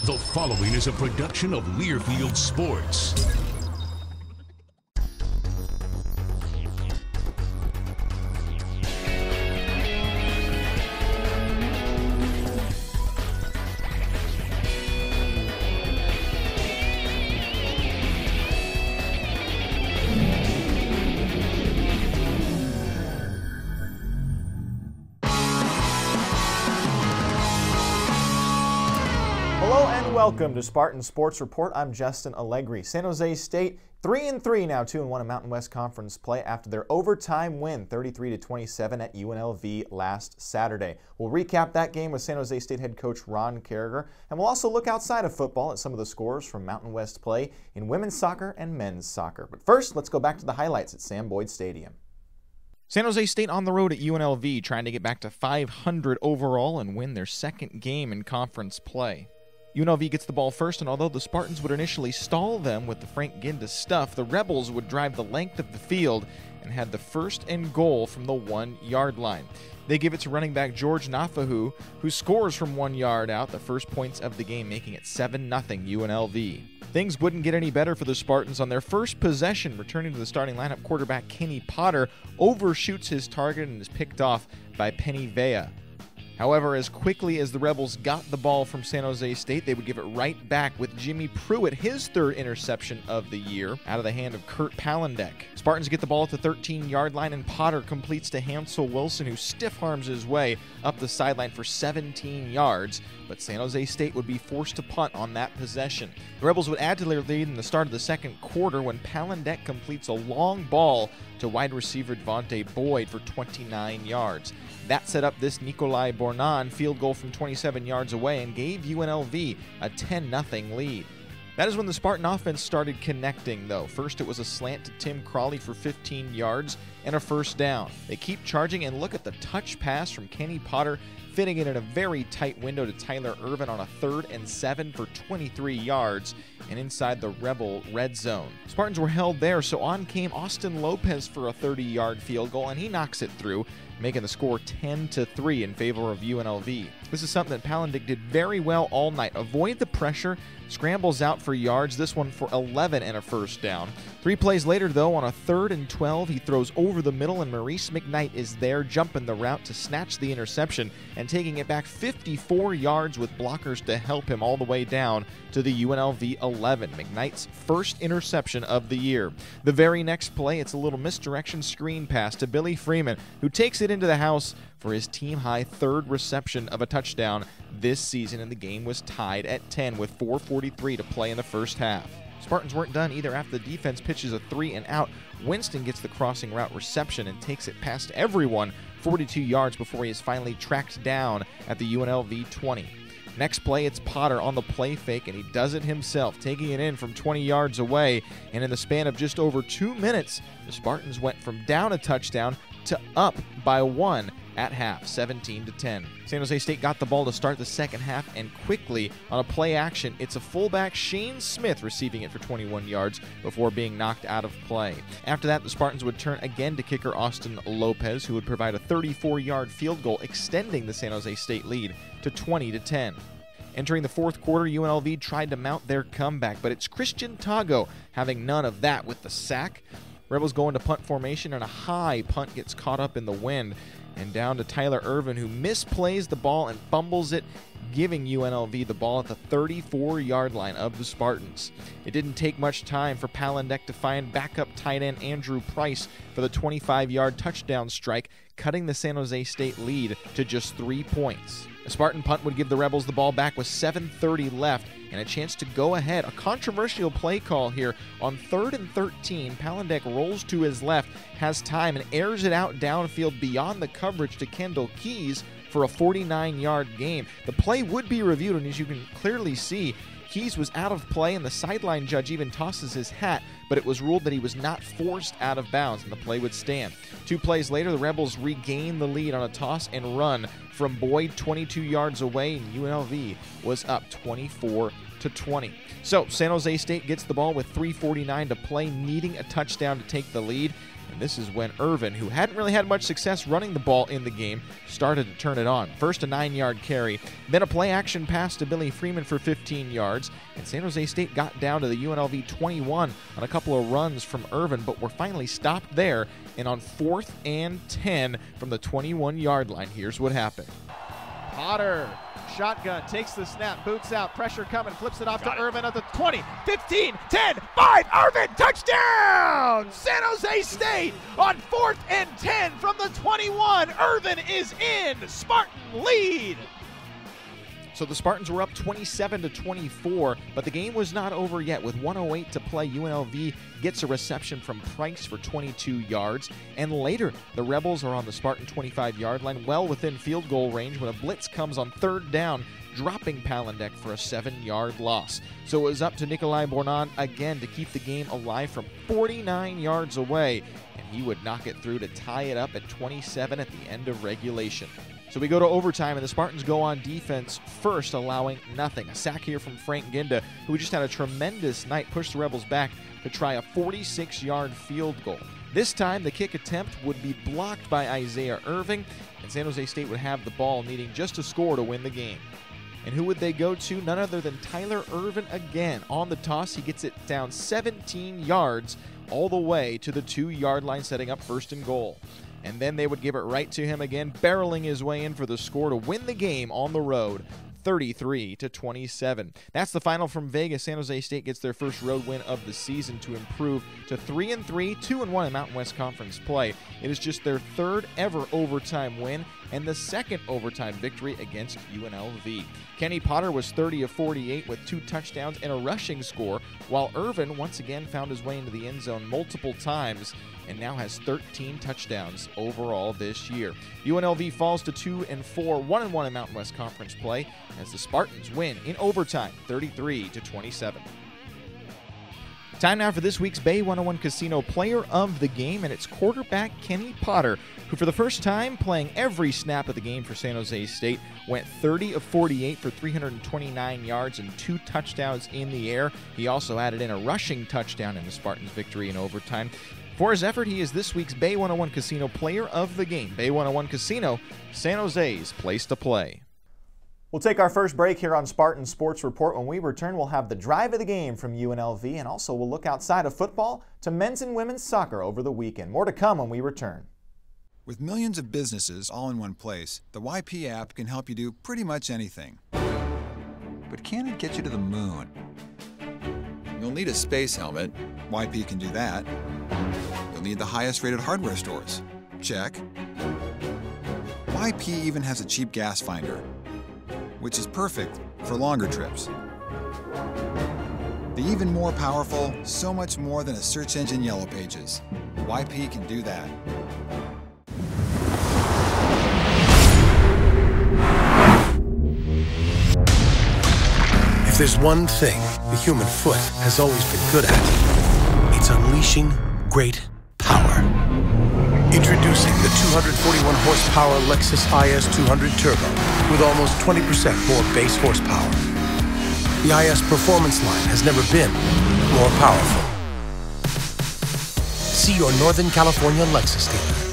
The following is a production of Learfield Sports. Welcome to Spartan Sports Report. I'm Justin Allegri. San Jose State 3-3 now, 2-1 in Mountain West Conference play after their overtime win 33-27 at UNLV last Saturday. We'll recap that game with San Jose State head coach Ron Carragher, and we'll also look outside of football at some of the scores from Mountain West play in women's soccer and men's soccer. But first, let's go back to the highlights at Sam Boyd Stadium. San Jose State on the road at UNLV trying to get back to 500 overall and win their second game in conference play. UNLV gets the ball first, and although the Spartans would initially stall them with the Frank Ginda stuff, the Rebels would drive the length of the field and had the first and goal from the 1-yard line. They give it to running back George Nafahu, who scores from 1 yard out, the first points of the game, making it 7-0 UNLV. Things wouldn't get any better for the Spartans on their first possession. Returning to the starting lineup, quarterback Kenny Potter overshoots his target and is picked off by Penny Vea. However, as quickly as the Rebels got the ball from San Jose State, they would give it right back with Jimmy Pruitt, his third interception of the year, out of the hand of Kurt Palendek. Spartans get the ball at the 13-yard line, and Potter completes to Hansel Wilson, who stiff-arms his way up the sideline for 17 yards, but San Jose State would be forced to punt on that possession. The Rebels would add to their lead in the start of the second quarter when Palendek completes a long ball to wide receiver Devontae Boyd for 29 yards. That set up this Nikolai Bornan field goal from 27 yards away and gave UNLV a 10-0 lead. That is when the Spartan offense started connecting, though. First, it was a slant to Tim Crawley for 15 yards and a first down. They keep charging, and look at the touch pass from Kenny Potter, fitting it in a very tight window to Tyler Irvin on a 3rd and 7 for 23 yards and inside the Rebel red zone. Spartans were held there, so on came Austin Lopez for a 30-yard field goal, and he knocks it through, making the score 10-3 in favor of UNLV. This is something that Palendek did very well all night. Avoid the pressure, scrambles out for yards, this one for 11 and a first down. 3 plays later, though, on a 3rd and 12, he throws over the middle, and Maurice McKnight is there jumping the route to snatch the interception and taking it back 54 yards with blockers to help him all the way down to the UNLV 11. McKnight's first interception of the year. The very next play, it's a little misdirection screen pass to Billy Freeman, who takes it into the house for his team-high 3rd reception of a touchdown this season, and the game was tied at 10 with 4:43 to play in the first half. Spartans weren't done either. After the defense pitches a 3-and-out, Winston gets the crossing route reception and takes it past everyone 42 yards before he is finally tracked down at the UNLV 20. Next play, it's Potter on the play fake, and he does it himself, taking it in from 20 yards away, and in the span of just over 2 minutes, the Spartans went from down a touchdown to up by 1 at half, 17-10. San Jose State got the ball to start the second half, and quickly, on a play action, it's a fullback, Shane Smith, receiving it for 21 yards before being knocked out of play. After that, the Spartans would turn again to kicker Austin Lopez, who would provide a 34-yard field goal, extending the San Jose State lead to 20-10. Entering the fourth quarter, UNLV tried to mount their comeback, but it's Christian Tago having none of that with the sack. Rebels go into punt formation, and a high punt gets caught up in the wind, and down to Tyler Irvin, who misplays the ball and fumbles it, giving UNLV the ball at the 34-yard line of the Spartans. It didn't take much time for Palendek to find backup tight end Andrew Price for the 25-yard touchdown strike, cutting the San Jose State lead to just 3 points. A Spartan punt would give the Rebels the ball back with 7:30 left and a chance to go ahead. A controversial play call here on 3rd and 13. Palendek rolls to his left, has time, and airs it out downfield beyond the coverage to Kendall Keys for a 49-yard gain. The play would be reviewed, and as you can clearly see, Keys was out of play, and the sideline judge even tosses his hat, but it was ruled that he was not forced out of bounds, and the play would stand. 2 plays later, the Rebels regain the lead on a toss and run from Boyd 22 yards away, and UNLV was up 24-10. 20. So San Jose State gets the ball with 3:49 to play, needing a touchdown to take the lead. And this is when Irvin, who hadn't really had much success running the ball in the game, started to turn it on. First a 9-yard carry, then a play-action pass to Billy Freeman for 15 yards, and San Jose State got down to the UNLV 21 on a couple of runs from Irvin, but were finally stopped there. And on 4th and 10 from the 21-yard line, here's what happened. Potter, shotgun, takes the snap, boots out, pressure coming, flips it off to Irvin at the 20, 15, 10, 5, Irvin, touchdown! San Jose State on 4th and 10 from the 21. Irvin is in, Spartan lead. So the Spartans were up 27-24, but the game was not over yet. With 1:08 to play, UNLV gets a reception from Price for 22 yards. And later, the Rebels are on the Spartan 25-yard line, well within field goal range when a blitz comes on 3rd down, dropping Palandek for a 7-yard loss. So it was up to Nikolai Bournon again to keep the game alive from 49 yards away. And he would knock it through to tie it up at 27 at the end of regulation. So we go to overtime, and the Spartans go on defense first, allowing nothing. A sack here from Frank Ginda, who just had a tremendous night, pushed the Rebels back to try a 46-yard field goal. This time, the kick attempt would be blocked by Isaiah Irving, and San Jose State would have the ball, needing just a score to win the game. And who would they go to? None other than Tyler Irvin again. On the toss, he gets it down 17 yards all the way to the 2-yard line, setting up 1st and goal. And then they would give it right to him again, barreling his way in for the score to win the game on the road, 33-27. That's the final from Vegas. San Jose State gets their first road win of the season to improve to 3-3, 2-1 in Mountain West Conference play. It is just their 3rd ever overtime win and the 2nd overtime victory against UNLV. Kenny Potter was 30 of 48 with 2 touchdowns and a rushing score, while Irvin once again found his way into the end zone multiple times and now has 13 touchdowns overall this year. UNLV falls to 2-4, 1-1 in Mountain West Conference play as the Spartans win in overtime, 33-27. Time now for this week's Bay 101 Casino Player of the Game, and it's quarterback Kenny Potter, who for the first time playing every snap of the game for San Jose State, went 30 of 48 for 329 yards and 2 touchdowns in the air. He also added in a rushing touchdown in the Spartans' victory in overtime. For his effort, he is this week's Bay 101 Casino Player of the Game. Bay 101 Casino, San Jose's place to play. We'll take our first break here on Spartan Sports Report. When we return, we'll have the drive of the game from UNLV, and also we'll look outside of football to men's and women's soccer over the weekend. More to come when we return. With millions of businesses all in one place, the YP app can help you do pretty much anything. But can it get you to the moon? You'll need a space helmet. YP can do that. You'll need the highest rated hardware stores. Check. YP even has a cheap gas finder, which is perfect for longer trips. The even more powerful, so much more than a search engine Yellow Pages. YP can do that. If there's one thing the human foot has always been good at, it's unleashing great power. Introducing the 241 horsepower Lexus IS 200 Turbo with almost 20% more base horsepower. The IS performance line has never been more powerful. See your Northern California Lexus dealer.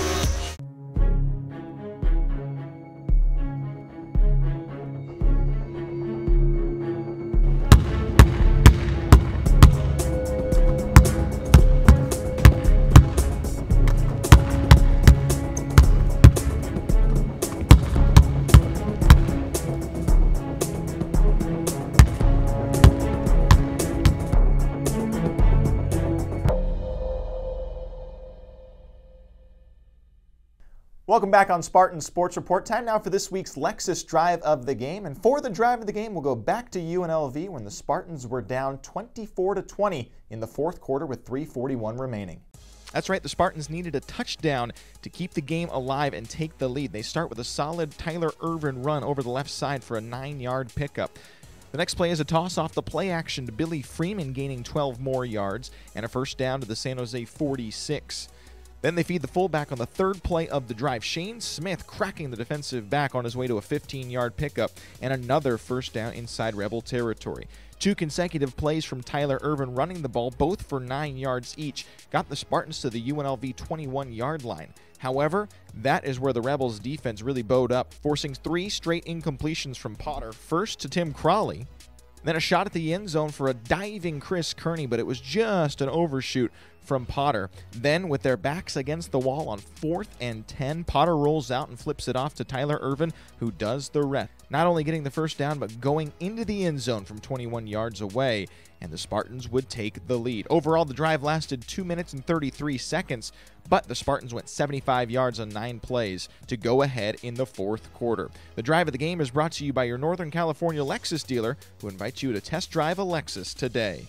Welcome back on Spartan Sports Report. Time now for this week's Lexus Drive of the Game. And for the Drive of the Game, we'll go back to UNLV when the Spartans were down 24-20 in the 4th quarter with 3:41 remaining. That's right, the Spartans needed a touchdown to keep the game alive and take the lead. They start with a solid Tyler Irvin run over the left side for a 9-yard pickup. The next play is a toss off the play action to Billy Freeman, gaining 12 more yards and a first down to the San Jose 46. Then they feed the fullback on the third play of the drive. Shane Smith cracking the defensive back on his way to a 15-yard pickup and another first down inside Rebel territory. 2 consecutive plays from Tyler Irvin running the ball, both for 9 yards each, got the Spartans to the UNLV 21-yard line. However, that is where the Rebels' defense really bowed up, forcing 3 straight incompletions from Potter. First to Tim Crawley, then a shot at the end zone for a diving Chris Kearney, but it was just an overshoot from Potter. Then, with their backs against the wall on 4th and 10, Potter rolls out and flips it off to Tyler Irvin, who does the rest. Not only getting the first down, but going into the end zone from 21 yards away, and the Spartans would take the lead. Overall, the drive lasted 2 minutes and 33 seconds, but the Spartans went 75 yards on 9 plays to go ahead in the 4th quarter. The drive of the game is brought to you by your Northern California Lexus dealer, who invites you to test drive a Lexus today.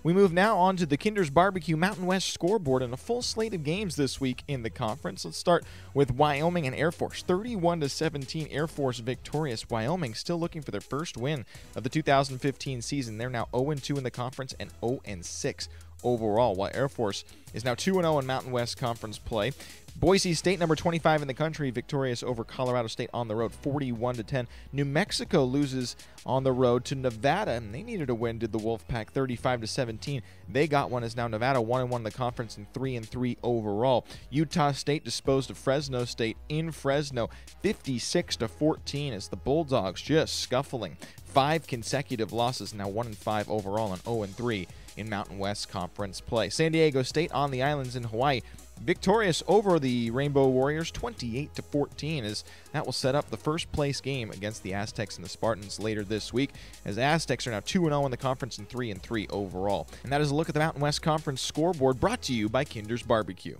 We move now on to the Kinder's Barbecue Mountain West scoreboard and a full slate of games this week in the conference. Let's start with Wyoming and Air Force. 31-17 Air Force victorious. Wyoming still looking for their first win of the 2015 season. They're now 0-2 in the conference and 0-6 overall, while Air Force is now 2-0 in Mountain West Conference play. Boise State, number 25 in the country, victorious over Colorado State on the road, 41-10. New Mexico loses on the road to Nevada, and they needed a win, did the Wolfpack, 35-17. They got one, as now Nevada 1-1 in the conference and 3-3 overall. Utah State disposed of Fresno State in Fresno, 56-14, as the Bulldogs just scuffling. 5 consecutive losses, now 1-5 overall and 0-3 in Mountain West Conference play. San Diego State on the islands in Hawaii, victorious over the Rainbow Warriors 28-14, as that will set up the first place game against the Aztecs and the Spartans later this week, as Aztecs are now 2-0 in the conference and 3-3 overall. And that is a look at the Mountain West Conference scoreboard, brought to you by Kinder's Barbecue.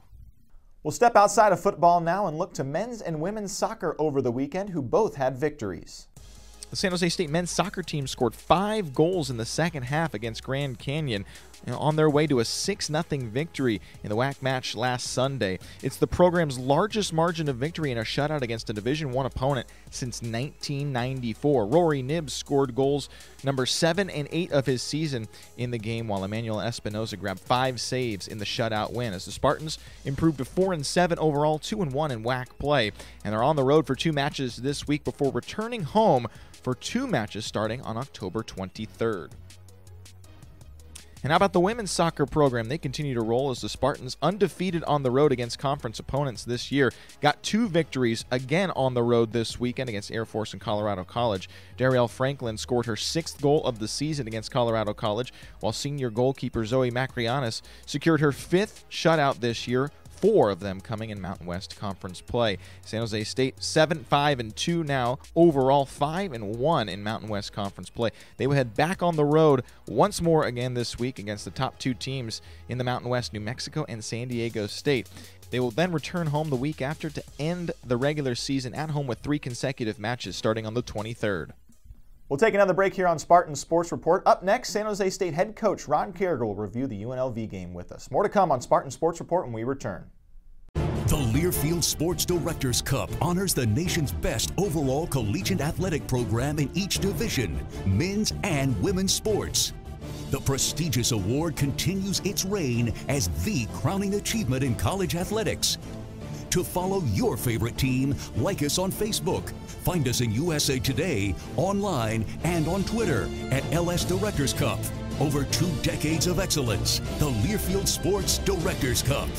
We'll step outside of football now and look to men's and women's soccer over the weekend, who both had victories. The San Jose State men's soccer team scored 5 goals in the second half against Grand Canyon, on their way to a 6-0 victory in the WAC match last Sunday. It's the program's largest margin of victory in a shutout against a Division I opponent since 1994. Rory Nibbs scored goals number 7 and 8 of his season in the game, while Emmanuel Espinoza grabbed 5 saves in the shutout win, as the Spartans improved to 4-7 overall, 2-1 in WAC play, and they're on the road for 2 matches this week before returning home for 2 matches starting on October 23rd. And how about the women's soccer program? They continue to roll, as the Spartans, undefeated on the road against conference opponents this year, got 2 victories again on the road this weekend against Air Force and Colorado College. Darielle Franklin scored her 6th goal of the season against Colorado College, while senior goalkeeper Zoe Macrianis secured her 5th shutout this year, 4 of them coming in Mountain West Conference play. San Jose State 7-5-2 now, overall 5-1 in Mountain West Conference play. They will head back on the road once more again this week against the top 2 teams in the Mountain West, New Mexico and San Diego State. They will then return home the week after to end the regular season at home with 3 consecutive matches starting on the 23rd. We'll take another break here on Spartan Sports Report. Up next, San Jose State head coach Ron Carriger will review the UNLV game with us. More to come on Spartan Sports Report when we return. The Learfield Sports Directors Cup honors the nation's best overall collegiate athletic program in each division, men's and women's sports. The prestigious award continues its reign as the crowning achievement in college athletics. To follow your favorite team, like us on Facebook. Find us in USA Today, online, and on Twitter at LS Directors Cup. Over 2 decades of excellence, the Learfield Sports Directors Cup.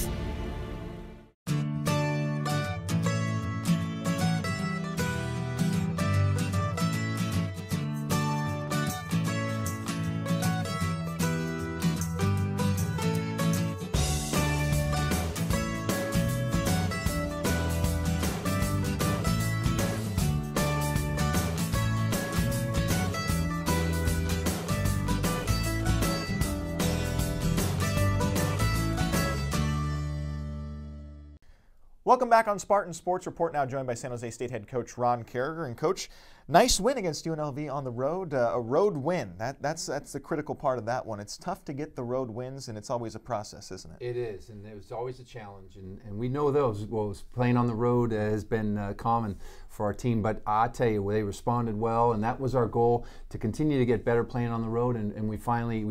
Welcome back on Spartan Sports Report, now joined by San Jose State head coach Ron Carragher. And Coach, nice win against UNLV on the road, a road win. That's the critical part of that one. It's tough to get the road wins, and it's always a process, isn't it? It is, and it was always a challenge, and we know those. Well, playing on the road has been common for our team, but I tell you, they responded well, and that was our goal, to continue to get better playing on the road, and we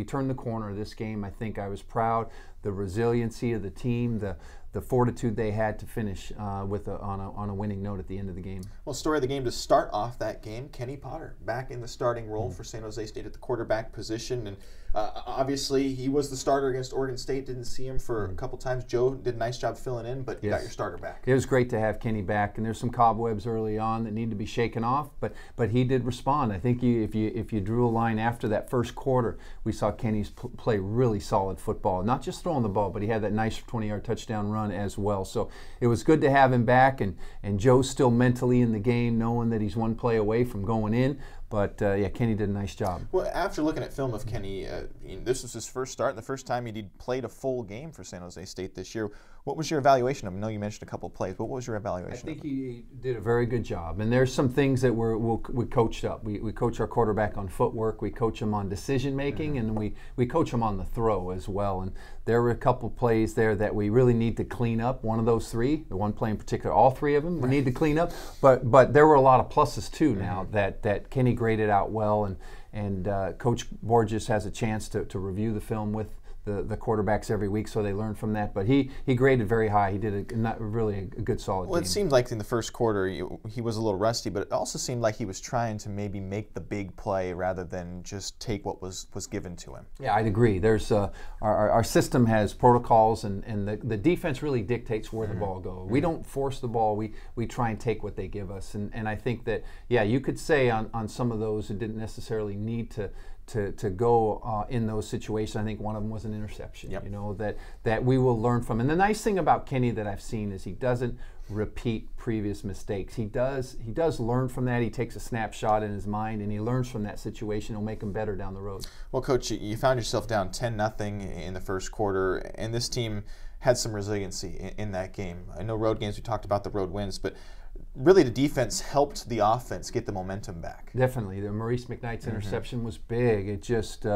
turned the corner of this game. I think I was proud, the resiliency of the team, the fortitude they had to finish on a winning note at the end of the game. Well, story of the game to start off that game, Kenny Potter back in the starting role for San Jose State at the quarterback position, and obviously he was the starter against Oregon State. Didn't see him for a couple times. Joe did a nice job filling in, but you got your starter back. It was great to have Kenny back, and there's some cobwebs early on that need to be shaken off, but he did respond. I think if you drew a line after that first quarter, we saw Kenny's play really solid football, not just throwing the ball, but he had that nice 20-yard touchdown run as well. So it was good to have him back, and Joe's still mentally in the game, knowing that he's one play away from going in. But yeah, Kenny did a nice job. Well, after looking at film of Kenny, this was his first start, and the first time he played a full game for San Jose State this year. What was your evaluation of him? I know you mentioned a couple of plays, but what was your evaluation of him? I think he did a very good job. And there's some things that we coached up. We coach our quarterback on footwork, we coach him on decision making, and we coach him on the throw as well. And there were a couple plays there that we really need to clean up. One of those three, the one play in particular, all three of them, we need to clean up. But there were a lot of pluses too now that Kenny graded out well, and Coach Borges has a chance to review the film with the quarterbacks every week, so they learn from that. But he graded very high. He did really a good solid game. Well, it seemed like in the first quarter he was a little rusty, but it also seemed like he was trying to maybe make the big play rather than just take what was given to him. Yeah, I'd agree. There's our system has protocols, and the defense really dictates where the ball goes. We don't force the ball. We try and take what they give us, and I think that, yeah, you could say on some of those it didn't necessarily need to go in those situations. I think one of them was an interception, you know, that we will learn from. And the nice thing about Kenny that I've seen is he doesn't repeat previous mistakes. He does learn from that. He takes a snapshot in his mind, and he learns from that situation. It'll make him better down the road. Well, Coach, you found yourself down 10-0 in the first quarter, and this team had some resiliency in that game. I know road games, we talked about the road wins, but really the defense helped the offense get the momentum back. Definitely. The Maurice McKnight's interception was big. It just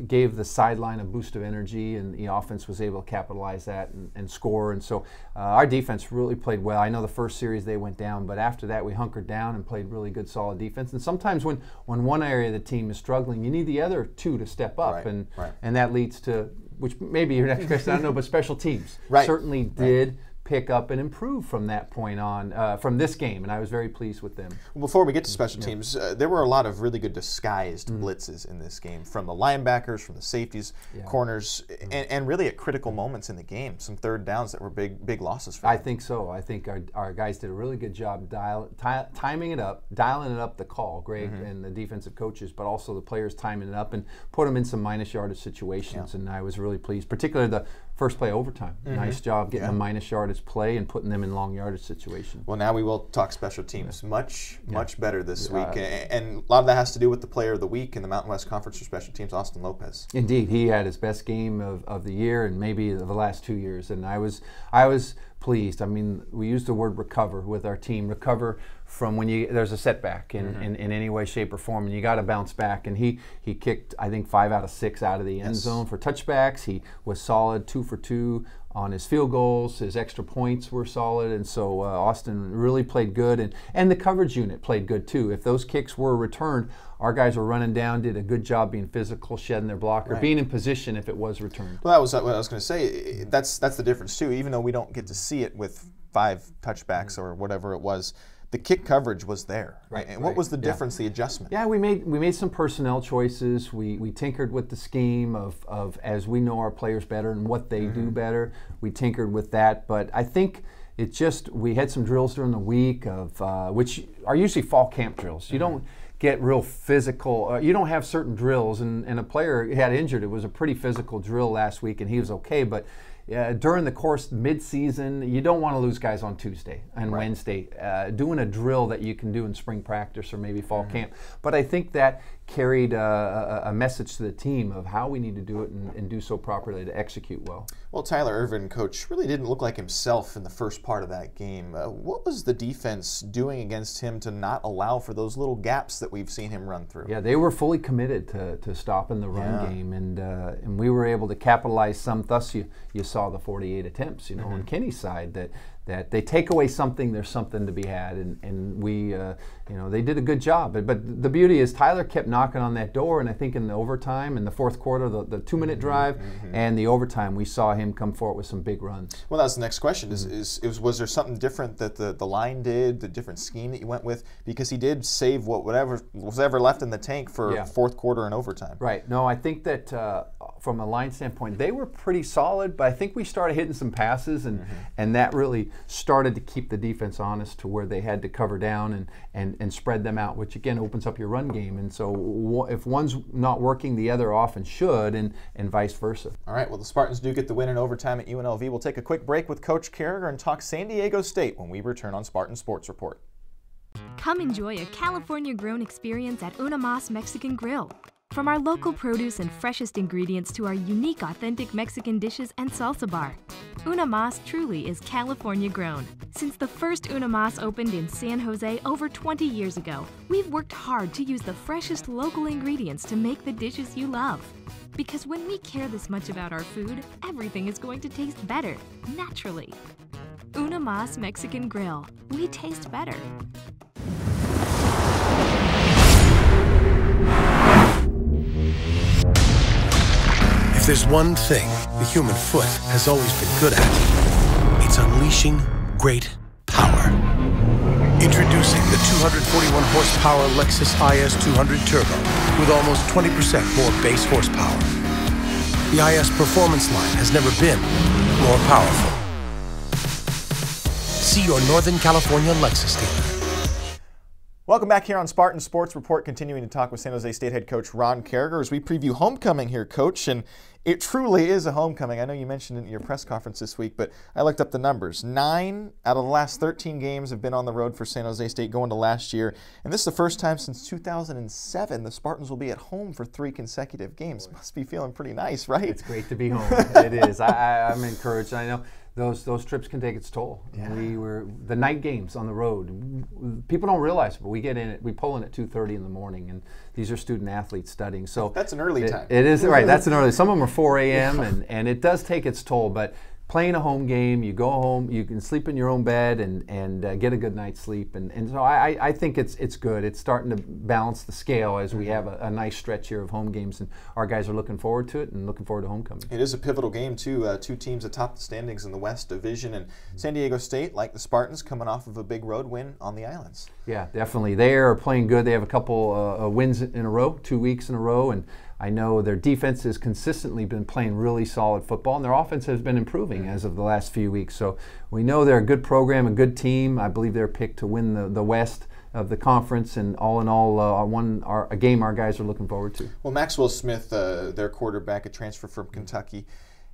gave the sideline a boost of energy, and the offense was able to capitalize that and score. And so our defense really played well. I know the first series they went down, but after that we hunkered down and played really good, solid defense. And sometimes when one area of the team is struggling, you need the other two to step up, and that leads to, which maybe your next question, I don't know, but special teams certainly did pick up and improve from that point on, from this game, and I was very pleased with them. Well, before we get to special teams, there were a lot of really good disguised blitzes in this game, from the linebackers, from the safeties, corners, and really at critical moments in the game, some third downs that were big losses for them. I think so. I think our guys did a really good job timing it up, dialing it up, the call, Greg and the defensive coaches, but also the players timing it up and put them in some minus yardage situations, and I was really pleased, particularly the first play overtime. Nice job getting a minus yardage play and putting them in long yardage situations. Well, now we will talk special teams. Much better this week. And a lot of that has to do with the player of the week in the Mountain West Conference for special teams, Austin Lopez. Indeed. He had his best game of the year and maybe the last 2 years. And I was pleased. I mean, we used the word recover with our team. Recover from when there's a setback in any way, shape, or form, and you got to bounce back. And he kicked, I think, 5 out of 6 out of the end zone for touchbacks. He was solid, 2 for 2 on his field goals. His extra points were solid, and so Austin really played good, and the coverage unit played good too. If those kicks were returned, our guys were running down, did a good job being physical, shedding their blocker, being in position if it was returned. Well, that was what I was going to say. That's the difference too. Even though we don't get to see it with 5 touchbacks or whatever it was, the kick coverage was there. And what was the difference, the adjustment? Yeah, we made some personnel choices. We tinkered with the scheme of as we know our players better and what they do better. We tinkered with that, but I think we had some drills during the week of which are usually fall camp drills. You don't get real physical. You don't have certain drills, and a player had injured. It was a pretty physical drill last week, and he was okay, but during the course, mid-season, you don't want to lose guys on Tuesday and Wednesday. Doing a drill that you can do in spring practice or maybe fall camp. But I think that carried a message to the team of how we need to do it and do so properly to execute well. Well, Tyler Irvin, coach, really didn't look like himself in the first part of that game. What was the defense doing against him to not allow for those little gaps that we've seen him run through? Yeah, they were fully committed to stopping the run game, and we were able to capitalize some. Thus, you saw the 48 attempts, on Kenny's side, that they take away something, there's something to be had, and we, they did a good job. But the beauty is Tyler kept knocking on that door, and I think in the overtime, in the fourth quarter, the 2-minute drive, and the overtime, we saw him come forward with some big runs. Well, that's the next question. Was there something different that the line did, the different scheme that you went with? Because he did save whatever was ever left in the tank for fourth quarter and overtime. Right. No, I think that from a line standpoint, they were pretty solid, but I think we started hitting some passes, and that really started to keep the defense honest to where they had to cover down and spread them out, which again opens up your run game. And so if one's not working, the other often should, and vice versa. All right, well, the Spartans do get the win in overtime at UNLV. We'll take a quick break with Coach Carragher and talk San Diego State when we return on Spartan Sports Report. Come enjoy a California-grown experience at Una Mas Mexican Grill. From our local produce and freshest ingredients to our unique authentic Mexican dishes and salsa bar, Una Mas truly is California grown. Since the first Una Mas opened in San Jose over 20 years ago, we've worked hard to use the freshest local ingredients to make the dishes you love. Because when we care this much about our food, everything is going to taste better, naturally. Una Mas Mexican Grill. We taste better. If there's one thing the human foot has always been good at, it's unleashing great power. Introducing the 241 horsepower Lexus IS 200 Turbo with almost 20% more base horsepower. The IS performance line has never been more powerful. See your Northern California Lexus dealer. Welcome back here on Spartan Sports Report, continuing to talk with San Jose State head coach Ron Carragher as we preview homecoming here, Coach. And it truly is a homecoming. I know you mentioned it in your press conference this week, but I looked up the numbers. 9 out of the last 13 games have been on the road for San Jose State going to last year. And this is the first time since 2007 the Spartans will be at home for 3 consecutive games. Must be feeling pretty nice, right? It's great to be home. It is. I'm encouraged. I know those trips can take its toll. Yeah. We were the night games on the road. People don't realize, but we get in it. We pull in at 2:30 in the morning, and these are student athletes studying. So that's an early time. It is right. That's an early. Some of them are 4 a.m. and it does take its toll. But playing a home game, you go home, you can sleep in your own bed and get a good night's sleep. And so I think it's good. It's starting to balance the scale as we have a nice stretch here of home games, and our guys are looking forward to it and looking forward to homecoming. It is a pivotal game, too. 2 teams atop the standings in the West Division, and San Diego State, like the Spartans, coming off of a big road win on the Islands. Yeah, definitely. They are playing good. They have a couple wins in a row, 2 weeks in a row, and I know their defense has consistently been playing really solid football, and their offense has been improving as of the last few weeks. So we know they're a good program, a good team. I believe they're picked to win the West of the conference, and all in all, a game our guys are looking forward to. Well, Maxwell Smith, their quarterback, a transfer from Kentucky,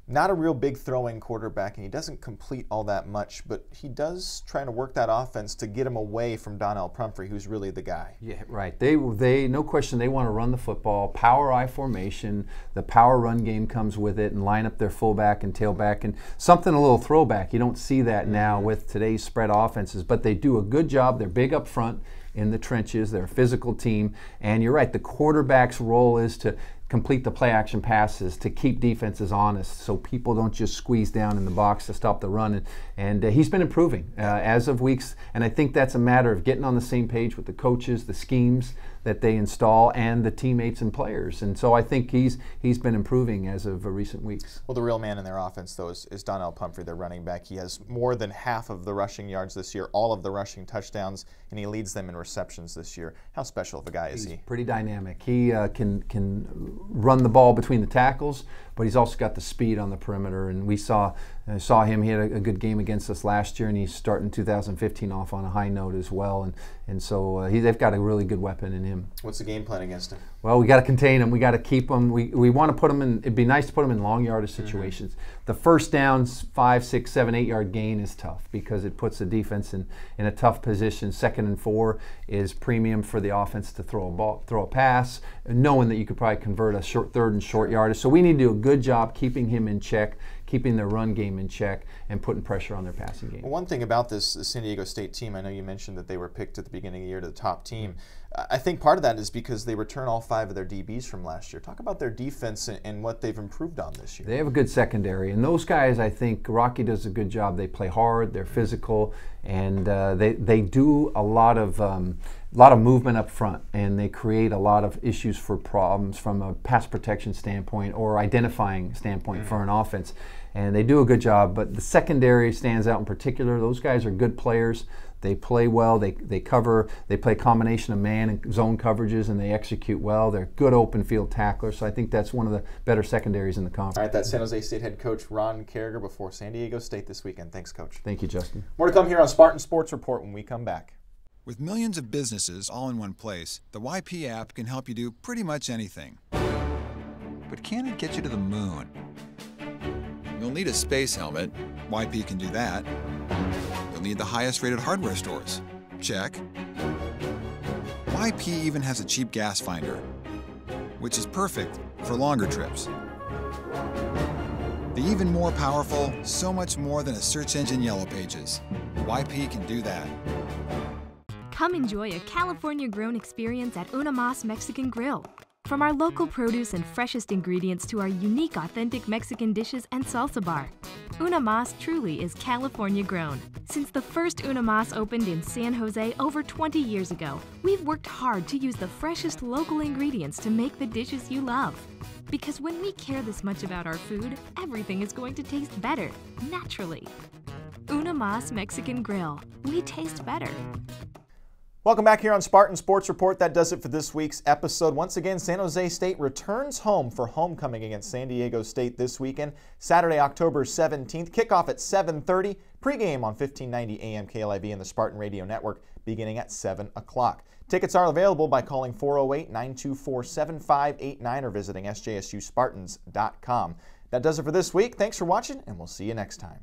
not a real big throwing quarterback, and he doesn't complete all that much, but he does try to work that offense to get him away from Donnell Pumphrey, who's really the guy. Yeah, right. They no question, they want to run the football, power I formation. The power run game comes with it, and line up their fullback and tailback, and something a little throwback. You don't see that now with today's spread offenses, but they do a good job. They're big up front in the trenches. They're a physical team, and you're right. The quarterback's role is to complete the play action passes, to keep defenses honest so people don't just squeeze down in the box to stop the run. And he's been improving as of weeks, and I think that's a matter of getting on the same page with the coaches, the schemes that they install, and the teammates and players. And so I think he's been improving as of recent weeks. Well, the real man in their offense, though, is Donnell Pumphrey, their running back. He has more than half of the rushing yards this year, all of the rushing touchdowns, and he leads them in receptions this year. How special of a guy is he? Pretty dynamic. He can run the ball between the tackles, but he's also got the speed on the perimeter. And we saw him. He had a good game against us last year, and he's starting 2015 off on a high note as well. And so they've got a really good weapon in him. What's the game plan against him? Well, we got to contain him. We got to keep him. We want to put him in. It'd be nice to put him in long yardage situations. The first downs, 5, 6, 7, 8 yard gain is tough because it puts the defense in a tough position. 2nd and 4 is premium for the offense to throw a pass, knowing that you could probably convert a 3rd and short yardage. So we need to do a good job keeping him in check, keeping their run game in check, and putting pressure on their passing game. Well, one thing about this San Diego State team, I know you mentioned that they were picked at the beginning of the year to the top team. I think part of that is because they return all 5 of their DBs from last year. Talk about their defense and what they've improved on this year. They have a good secondary, and those guys, I think Rocky does a good job. They play hard, they're physical, and they do a lot of movement up front, and they create a lot of issues for problems from a pass protection standpoint or identifying standpoint for an offense. And they do a good job, but the secondary stands out in particular. Those guys are good players. They play well. They cover. They play a combination of man and zone coverages, and they execute well. They're good open field tacklers. So I think that's one of the better secondaries in the conference. All right, that's San Jose State head coach Ron Carriger before San Diego State this weekend. Thanks, Coach. Thank you, Justin. More to come here on Spartan Sports Report when we come back. With millions of businesses all in one place, the YP app can help you do pretty much anything. But can it get you to the moon? You'll need a space helmet. YP can do that. You'll need the highest rated hardware stores. Check. YP even has a cheap gas finder, which is perfect for longer trips. The even more powerful, so much more than a search engine Yellow Pages. YP can do that. Come enjoy a California-grown experience at Una Mas Mexican Grill. From our local produce and freshest ingredients to our unique authentic Mexican dishes and salsa bar, Una Mas truly is California-grown. Since the first Una Mas opened in San Jose over 20 years ago, we've worked hard to use the freshest local ingredients to make the dishes you love. Because when we care this much about our food, everything is going to taste better, naturally. Una Mas Mexican Grill. We taste better. Welcome back here on Spartan Sports Report. That does it for this week's episode. Once again, San Jose State returns home for homecoming against San Diego State this weekend. Saturday, October 17th. Kickoff at 7:30. Pregame on 1590 AM KLIV and the Spartan Radio Network beginning at 7 o'clock. Tickets are available by calling 408-924-7589 or visiting sjsuspartans.com. That does it for this week. Thanks for watching, and we'll see you next time.